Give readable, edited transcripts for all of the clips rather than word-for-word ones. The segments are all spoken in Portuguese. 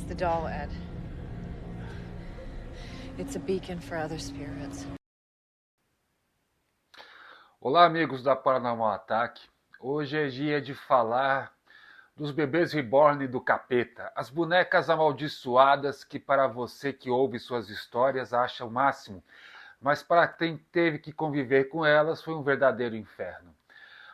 It's the doll, Ed. It's a beacon for other spirits. Olá, amigos da Paranormal Ataque. Hoje é dia de falar dos bebês reborn do capeta, as bonecas amaldiçoadas que para você que ouve suas histórias acha o máximo, mas para quem teve que conviver com elas foi um verdadeiro inferno.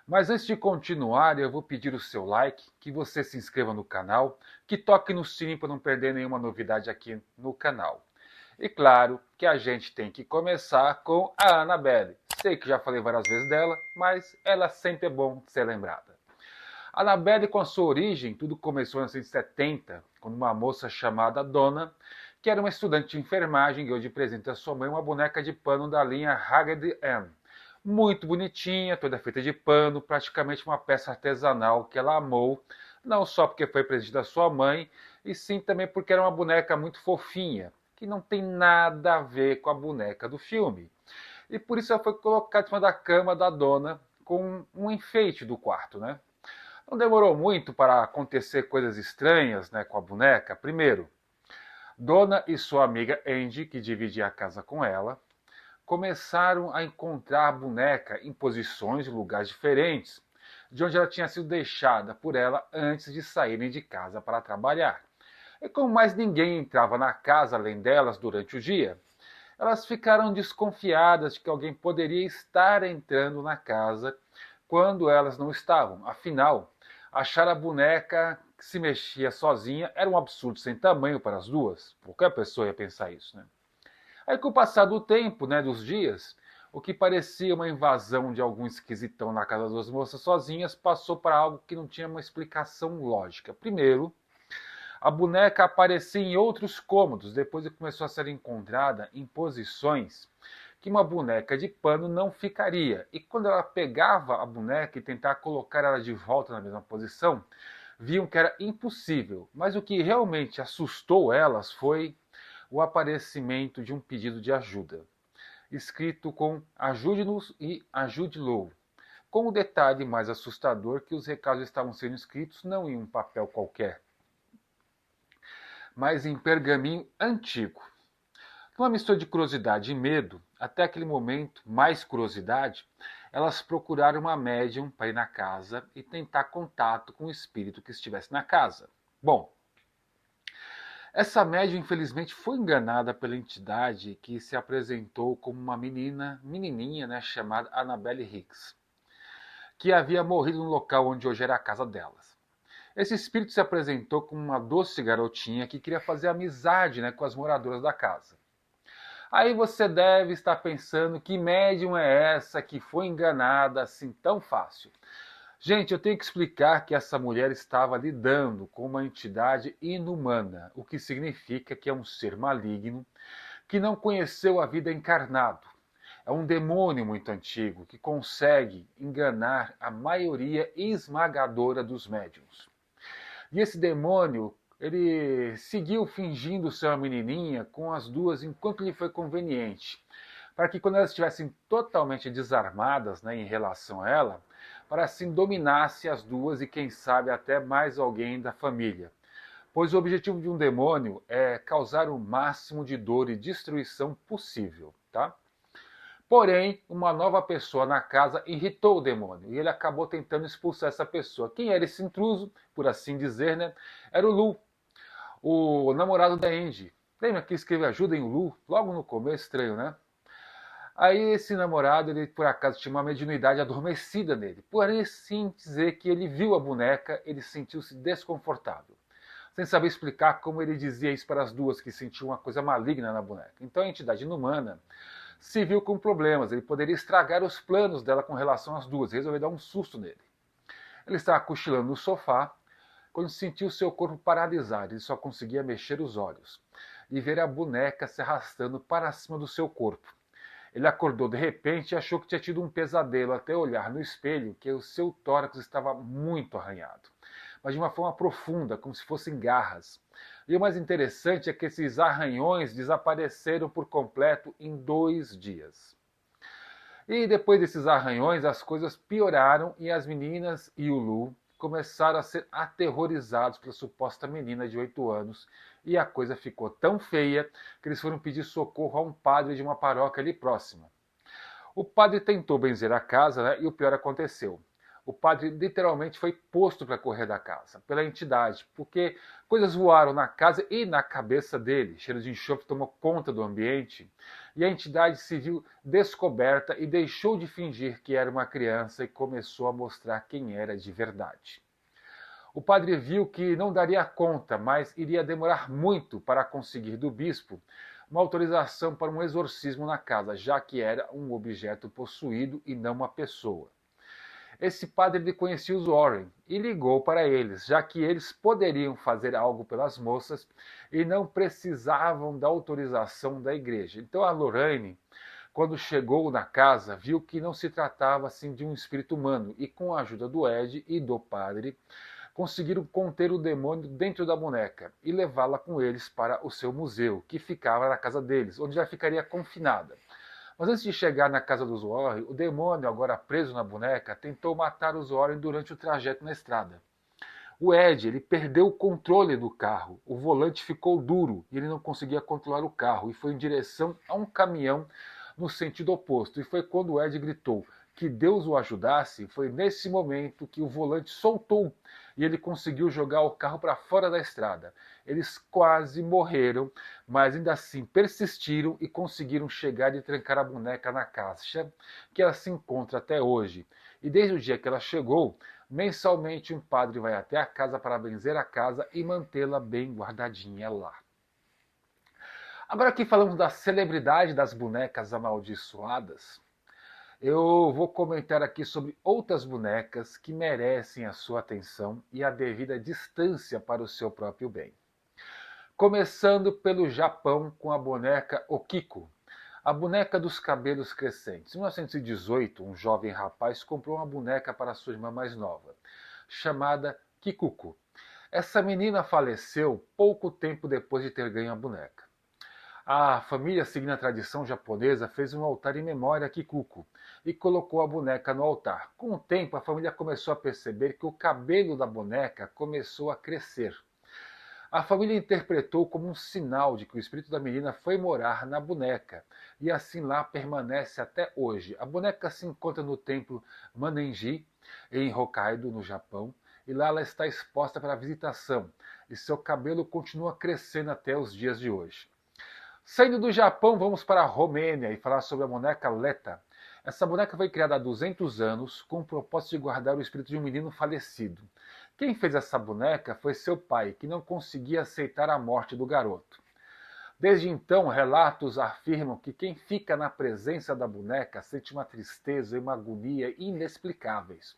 Mas antes de continuar, eu vou pedir o seu like, que você se inscreva no canal, que toque no sininho para não perder nenhuma novidade aqui no canal. E claro que a gente tem que começar com a Annabelle. Sei que já falei várias vezes dela, mas ela sempre é bom ser lembrada. A Annabelle, com a sua origem, tudo começou em 1970, quando uma moça chamada Donna, que era uma estudante de enfermagem, ganhou de presente a sua mãe uma boneca de pano da linha Ragged Ann. Muito bonitinha, toda feita de pano, praticamente uma peça artesanal que ela amou, não só porque foi presente da sua mãe, e sim também porque era uma boneca muito fofinha, que não tem nada a ver com a boneca do filme. E por isso ela foi colocada em cima da cama da Donna com um enfeite do quarto, né? Não demorou muito para acontecer coisas estranhas, né, com a boneca. Primeiro, Donna e sua amiga Angie, que dividia a casa com ela, começaram a encontrar a boneca em posições e lugares diferentes, de onde ela tinha sido deixada por ela antes de saírem de casa para trabalhar. E como mais ninguém entrava na casa além delas durante o dia, elas ficaram desconfiadas de que alguém poderia estar entrando na casa quando elas não estavam. Afinal, achar a boneca que se mexia sozinha era um absurdo sem tamanho para as duas. Qualquer pessoa ia pensar isso, né? Aí, com o passar do tempo, né, dos dias, o que parecia uma invasão de algum esquisitão na casa das duas moças sozinhas passou para algo que não tinha uma explicação lógica. Primeiro, a boneca aparecia em outros cômodos, depois começou a ser encontrada em posições que uma boneca de pano não ficaria. E quando ela pegava a boneca e tentava colocar ela de volta na mesma posição, viam que era impossível. Mas o que realmente assustou elas foi o aparecimento de um pedido de ajuda, escrito com "Ajude-nos" e "Ajude-lo", com o detalhe mais assustador que os recados estavam sendo escritos não em um papel qualquer, mas em pergaminho antigo. Numa mistura de curiosidade e medo, até aquele momento, mais curiosidade, elas procuraram uma médium para ir na casa e tentar contato com o espírito que estivesse na casa. Bom, essa médium infelizmente foi enganada pela entidade que se apresentou como uma menininha, né, chamada Annabelle Hicks, que havia morrido no local onde hoje era a casa delas. Esse espírito se apresentou como uma doce garotinha que queria fazer amizade, né, com as moradoras da casa. Aí você deve estar pensando, que médium é essa que foi enganada assim tão fácil? Gente, eu tenho que explicar que essa mulher estava lidando com uma entidade inumana, o que significa que é um ser maligno que não conheceu a vida encarnado. É um demônio muito antigo que consegue enganar a maioria esmagadora dos médiuns. E esse demônio, ele seguiu fingindo ser uma menininha com as duas enquanto lhe foi conveniente, para que quando elas estivessem totalmente desarmadas, né, em relação a ela, para assim dominasse as duas e quem sabe até mais alguém da família. Pois o objetivo de um demônio é causar o máximo de dor e destruição possível, tá? Porém, uma nova pessoa na casa irritou o demônio e ele acabou tentando expulsar essa pessoa. Quem era esse intruso, por assim dizer, né? Era o Lu, o namorado da Angie. Lembra que escreve Ajudem o Lu? Logo no começo, estranho, né? Aí esse namorado, ele por acaso tinha uma mediunidade adormecida nele. Porém, sim dizer que ele viu a boneca, ele sentiu-se desconfortável. Sem saber explicar como ele dizia isso para as duas, que sentiam uma coisa maligna na boneca. Então a entidade inumana se viu com problemas. Ele poderia estragar os planos dela com relação às duas. Resolveu dar um susto nele. Ele estava cochilando no sofá, quando sentiu seu corpo paralisado. Ele só conseguia mexer os olhos e ver a boneca se arrastando para cima do seu corpo. Ele acordou de repente e achou que tinha tido um pesadelo, até olhar no espelho que o seu tórax estava muito arranhado, mas de uma forma profunda, como se fossem garras. E o mais interessante é que esses arranhões desapareceram por completo em 2 dias. E depois desses arranhões, as coisas pioraram e as meninas e o Lu começaram a ser aterrorizados pela suposta menina de 8 anos e a coisa ficou tão feia que eles foram pedir socorro a um padre de uma paróquia ali próxima. O padre tentou benzer a casa, né, e o pior aconteceu. O padre literalmente foi posto para correr da casa pela entidade, porque coisas voaram na casa e na cabeça dele. Cheiro de enxofre tomou conta do ambiente e a entidade se viu descoberta e deixou de fingir que era uma criança e começou a mostrar quem era de verdade. O padre viu que não daria conta, mas iria demorar muito para conseguir do bispo uma autorização para um exorcismo na casa, já que era um objeto possuído e não uma pessoa. Esse padre ele conhecia os Warren e ligou para eles, já que eles poderiam fazer algo pelas moças e não precisavam da autorização da igreja. Então a Lorraine, quando chegou na casa, viu que não se tratava assim de um espírito humano e com a ajuda do Ed e do padre, conseguiram conter o demônio dentro da boneca e levá-la com eles para o seu museu, que ficava na casa deles, onde ela ficaria confinada. Mas antes de chegar na casa dos Warren, o demônio, agora preso na boneca, tentou matar os Warren durante o trajeto na estrada. O Ed ele perdeu o controle do carro, o volante ficou duro e ele não conseguia controlar o carro e foi em direção a um caminhão no sentido oposto. E foi quando o Ed gritou que Deus o ajudasse, foi nesse momento que o volante soltou e ele conseguiu jogar o carro para fora da estrada. Eles quase morreram, mas ainda assim persistiram e conseguiram chegar e trancar a boneca na caixa, que ela se encontra até hoje. E desde o dia que ela chegou, mensalmente um padre vai até a casa para benzer a casa e mantê-la bem guardadinha lá. Agora que falamos da celebridade das bonecas amaldiçoadas, eu vou comentar aqui sobre outras bonecas que merecem a sua atenção e a devida distância para o seu próprio bem. Começando pelo Japão com a boneca Okiko, a boneca dos cabelos crescentes. Em 1918, um jovem rapaz comprou uma boneca para sua irmã mais nova, chamada Kikuko. Essa menina faleceu pouco tempo depois de ter ganho a boneca. A família, seguindo a tradição japonesa, fez um altar em memória a Kikuko e colocou a boneca no altar. Com o tempo, a família começou a perceber que o cabelo da boneca começou a crescer. A família interpretou como um sinal de que o espírito da menina foi morar na boneca, e assim lá permanece até hoje. A boneca se encontra no templo Manenji, em Hokkaido, no Japão, e lá ela está exposta para visitação, e seu cabelo continua crescendo até os dias de hoje. Saindo do Japão, vamos para a Romênia e falar sobre a boneca Leta. Essa boneca foi criada há 200 anos com o propósito de guardar o espírito de um menino falecido. Quem fez essa boneca foi seu pai, que não conseguia aceitar a morte do garoto. Desde então, relatos afirmam que quem fica na presença da boneca sente uma tristeza e uma agonia inexplicáveis.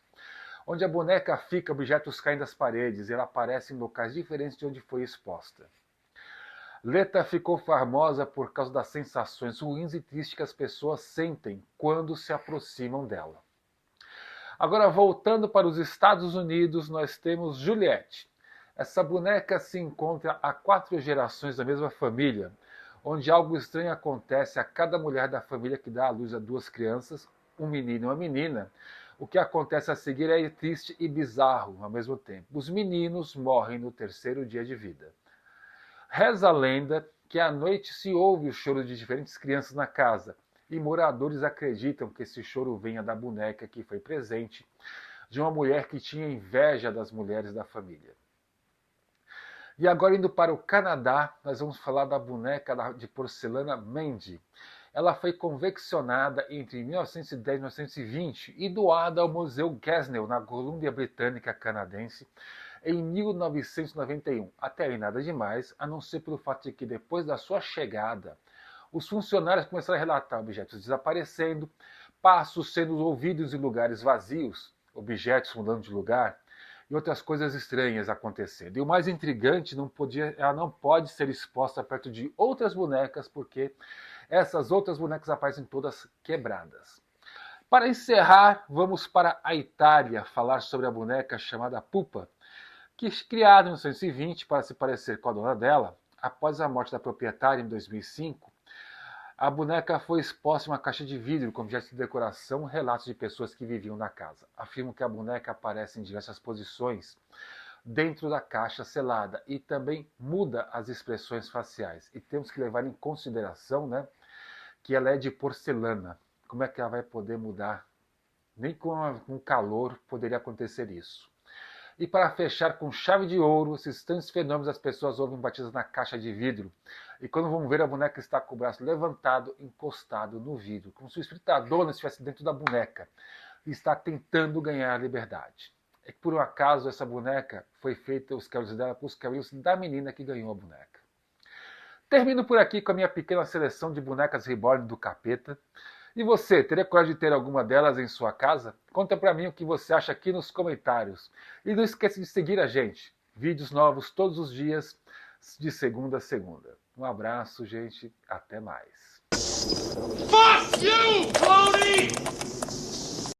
Onde a boneca fica, objetos caem das paredes e ela aparece em locais diferentes de onde foi exposta. Leta ficou famosa por causa das sensações ruins e tristes que as pessoas sentem quando se aproximam dela. Agora, voltando para os Estados Unidos, nós temos Juliette. Essa boneca se encontra há 4 gerações da mesma família, onde algo estranho acontece a cada mulher da família que dá à luz a 2 crianças, um menino e uma menina. O que acontece a seguir é triste e bizarro ao mesmo tempo. Os meninos morrem no 3º dia de vida. Reza a lenda que à noite se ouve o choro de diferentes crianças na casa, e moradores acreditam que esse choro venha da boneca que foi presente, de uma mulher que tinha inveja das mulheres da família. E agora indo para o Canadá, nós vamos falar da boneca de porcelana Mandy. Ela foi confeccionada entre 1910 e 1920 e doada ao Museu Gasnell, na Colômbia Britânica Canadense, em 1991. Até aí nada demais, a não ser pelo fato de que depois da sua chegada, os funcionários começaram a relatar objetos desaparecendo, passos sendo ouvidos em lugares vazios, objetos mudando de lugar e outras coisas estranhas acontecendo. E o mais intrigante, ela não pode ser exposta perto de outras bonecas, porque essas outras bonecas aparecem todas quebradas. Para encerrar, vamos para a Itália falar sobre a boneca chamada Pupa, que criada em 1920 para se parecer com a dona dela, após a morte da proprietária em 2005, A boneca foi exposta em uma caixa de vidro com objetos de decoração, relatos de pessoas que viviam na casa. Afirmam que a boneca aparece em diversas posições dentro da caixa selada e também muda as expressões faciais. E temos que levar em consideração, né, que ela é de porcelana. Como é que ela vai poder mudar? Nem com calor poderia acontecer isso. E para fechar com chave de ouro, esses estranhos fenômenos, as pessoas ouvem batidas na caixa de vidro. E quando vão ver, a boneca está com o braço levantado, encostado no vidro, como se o espírito da dona estivesse dentro da boneca e está tentando ganhar a liberdade. É que por um acaso essa boneca foi feita, os cabelos dela, com os cabelos da menina que ganhou a boneca. Termino por aqui com a minha pequena seleção de bonecas reborn do capeta. E você, teria coragem de ter alguma delas em sua casa? Conta pra mim o que você acha aqui nos comentários. E não esqueça de seguir a gente. Vídeos novos todos os dias, de segunda a segunda. Um abraço, gente. Até mais. Fuck you, Tony!